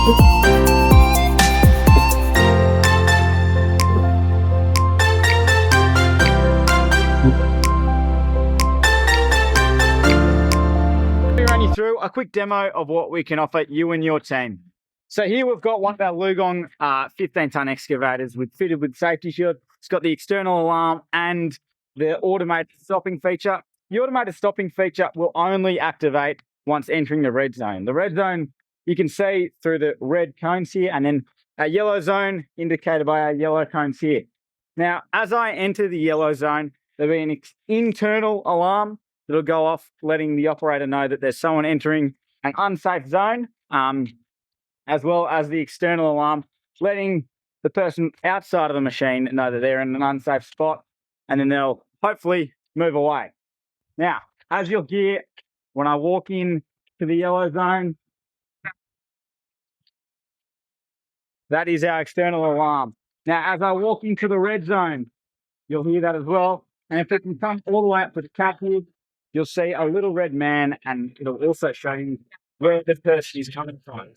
Run you through a quick demo of what we can offer you and your team. So here we've got one of our Lugong 15-ton excavators fitted with safety shield. It's got the external alarm and the automated stopping feature. The automated stopping feature will only activate once entering the red zone. The red zone you can see through the red cones here, and then a yellow zone indicated by our yellow cones here. Now, as I enter the yellow zone, there'll be an internal alarm that'll go off, letting the operator know that there's someone entering an unsafe zone, as well as the external alarm, letting the person outside of the machine know that they're in an unsafe spot, and then they'll hopefully move away. Now, as you'll hear, when I walk in to the yellow zone, that is our external alarm. Now, as I walk into the red zone, you'll hear that as well. And if we can come all the way up to the cap here, you'll see a little red man, and it'll also show you where the person is coming from.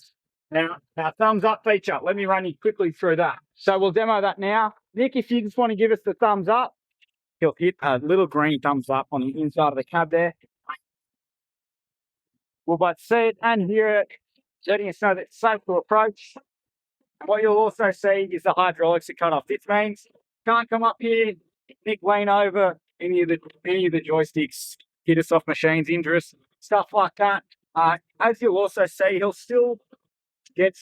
Now, our thumbs up feature, let me run you quickly through that. So we'll demo that now. Nick, if you just want to give us the thumbs up, he'll hit a little green thumbs up on the inside of the cab there. We'll both see it and hear it, letting us know that it's safe to approach. And what you'll also see is the hydraulics are cut off. This means can't come up here, Nick, lean over, any of the joysticks, hit us off machines, injure us, stuff like that. As you'll also see, he'll still get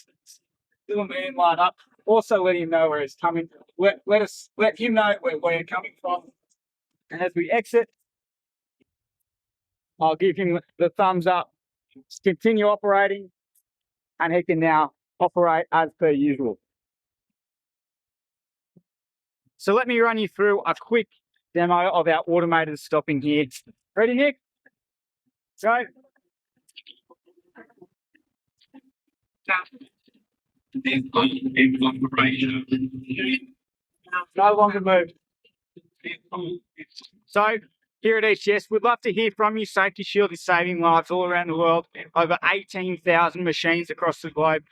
a man line up. Also let him know where he's coming. Let him know where we're coming from. And as we exit, I'll give him the thumbs up. Continue operating, and he can now operate as per usual. So let me run you through a quick demo of our automated stopping here. Ready, Nick? Go. No longer move. So here at HGS, we'd love to hear from you. Safety Shield is saving lives all around the world. Over 18,000 machines across the globe